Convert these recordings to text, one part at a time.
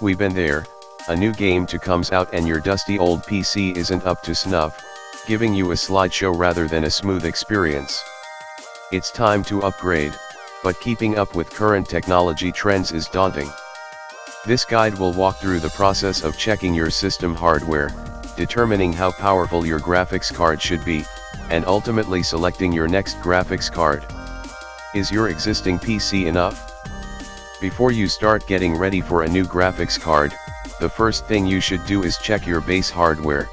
We've been there, a new game comes out and your dusty old PC isn't up to snuff, giving you a slideshow rather than a smooth experience. It's time to upgrade, but keeping up with current technology trends is daunting. This guide will walk through the process of checking your system hardware, determining how powerful your graphics card should be, and ultimately selecting your next graphics card. Is your existing PC enough? Before you start getting ready for a new graphics card, the first thing you should do is check your base hardware.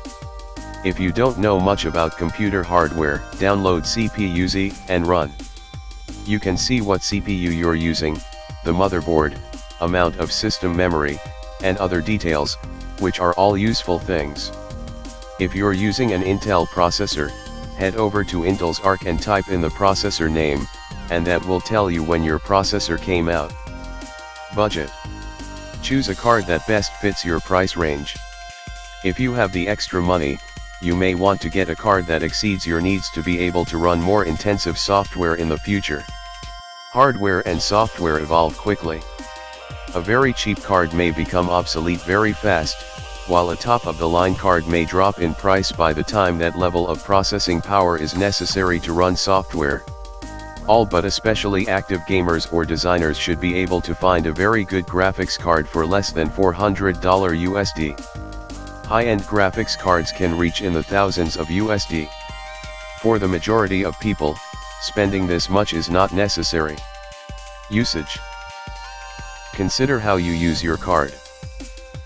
If you don't know much about computer hardware, download CPU-Z and run. You can see what CPU you're using, the motherboard, amount of system memory, and other details, which are all useful things. If you're using an Intel processor, head over to Intel's ARC and type in the processor name, and that will tell you when your processor came out. Budget. Choose a card that best fits your price range. If you have the extra money, you may want to get a card that exceeds your needs to be able to run more intensive software in the future. Hardware and software evolve quickly. A very cheap card may become obsolete very fast, while a top-of-the-line card may drop in price by the time that level of processing power is necessary to run software. All but especially active gamers or designers should be able to find a very good graphics card for less than $400 USD. High-end graphics cards can reach in the thousands of USD. For the majority of people, spending this much is not necessary. Usage. Consider how you use your card.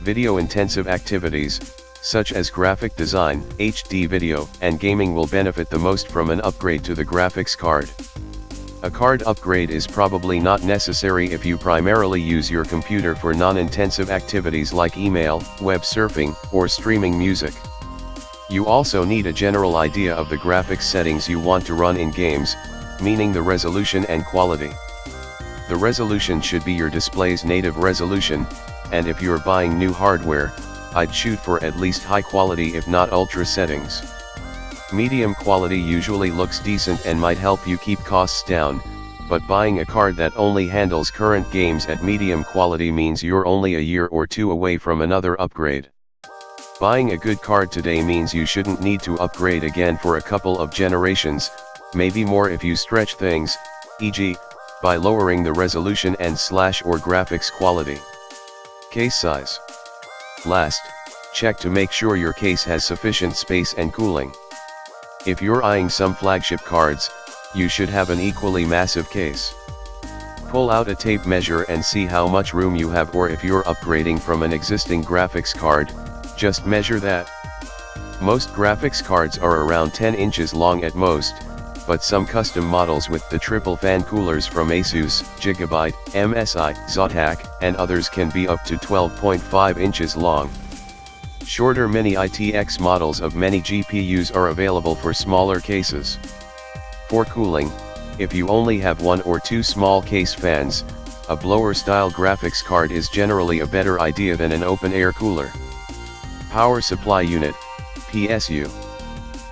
Video-intensive activities, such as graphic design, HD video, and gaming will benefit the most from an upgrade to the graphics card. A card upgrade is probably not necessary if you primarily use your computer for non-intensive activities like email, web surfing, or streaming music. You also need a general idea of the graphics settings you want to run in games, meaning the resolution and quality. The resolution should be your display's native resolution, and if you're buying new hardware, I'd shoot for at least high quality if not ultra settings. Medium quality usually looks decent and might help you keep costs down, but buying a card that only handles current games at medium quality means you're only a year or two away from another upgrade. Buying a good card today means you shouldn't need to upgrade again for a couple of generations, maybe more if you stretch things, e.g., by lowering the resolution and/or graphics quality. Case size. Last, check to make sure your case has sufficient space and cooling. If you're eyeing some flagship cards, you should have an equally massive case. Pull out a tape measure and see how much room you have, or if you're upgrading from an existing graphics card, just measure that. Most graphics cards are around 10 inches long at most, but some custom models with the triple fan coolers from Asus, Gigabyte, MSI, Zotac, and others can be up to 12.5 inches long. Shorter mini ITX models of many GPUs are available for smaller cases. For cooling, if you only have one or two small case fans, a blower-style graphics card is generally a better idea than an open-air cooler. Power Supply Unit, PSU.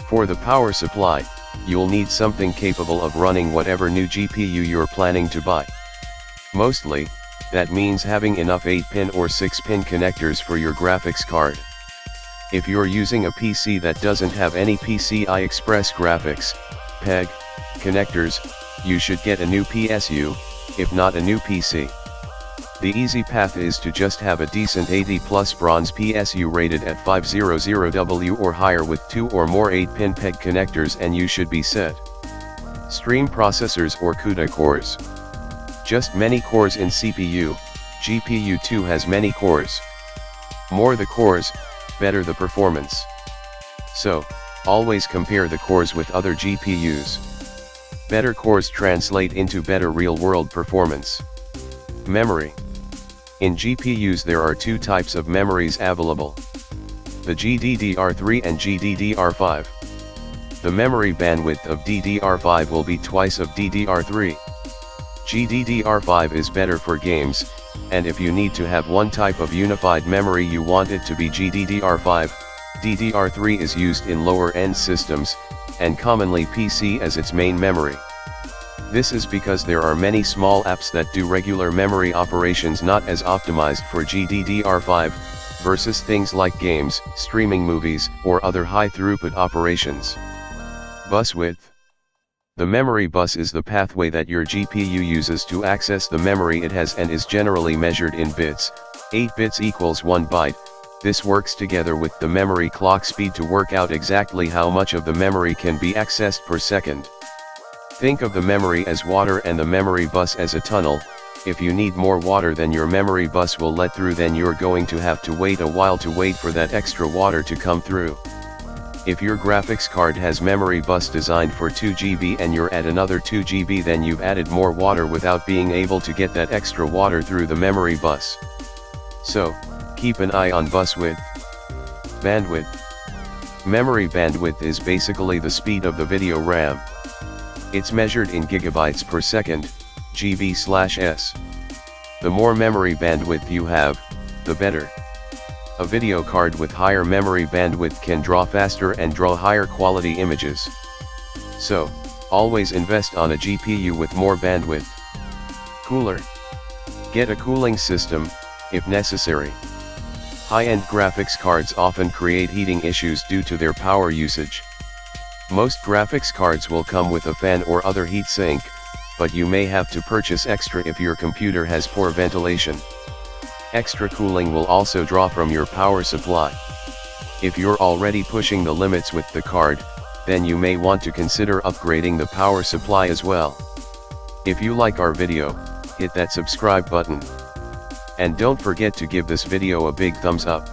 For the power supply, you'll need something capable of running whatever new GPU you're planning to buy. Mostly, that means having enough 8-pin or 6-pin connectors for your graphics card. If you're using a PC that doesn't have any PCI Express graphics, PEG, connectors, you should get a new PSU, if not a new PC. The easy path is to just have a decent 80 plus bronze PSU rated at 500W or higher with 2 or more 8-pin PEG connectors and you should be set. Stream processors or CUDA cores. Just many cores in CPU, GPU 2 has many cores. More the cores, better the performance. So, always compare the cores with other GPUs. Better cores translate into better real-world performance. Memory. In GPUs there are two types of memories available. The GDDR3 and GDDR5. The memory bandwidth of DDR5 will be twice of DDR3. GDDR5 is better for games, and if you need to have one type of unified memory you want it to be GDDR5, DDR3 is used in lower-end systems, and commonly PC as its main memory. This is because there are many small apps that do regular memory operations not as optimized for GDDR5, versus things like games, streaming movies, or other high-throughput operations. Bus width. The memory bus is the pathway that your GPU uses to access the memory it has and is generally measured in bits. 8 bits equals 1 byte. This works together with the memory clock speed to work out exactly how much of the memory can be accessed per second. Think of the memory as water and the memory bus as a tunnel. If you need more water than your memory bus will let through, then you're going to have to wait a while to wait for that extra water to come through. If your graphics card has memory bus designed for 2 GB and you're at another 2 GB, then you've added more water without being able to get that extra water through the memory bus. So, keep an eye on bus width. Bandwidth. Memory bandwidth is basically the speed of the video RAM. It's measured in gigabytes per second, GB/s. The more memory bandwidth you have, the better. A video card with higher memory bandwidth can draw faster and draw higher quality images. So, always invest on a GPU with more bandwidth. Cooler. Get a cooling system, if necessary. High-end graphics cards often create heating issues due to their power usage. Most graphics cards will come with a fan or other heat sink, but you may have to purchase extra if your computer has poor ventilation. Extra cooling will also draw from your power supply. If you're already pushing the limits with the card, then you may want to consider upgrading the power supply as well. If you like our video, hit that subscribe button. And don't forget to give this video a big thumbs up.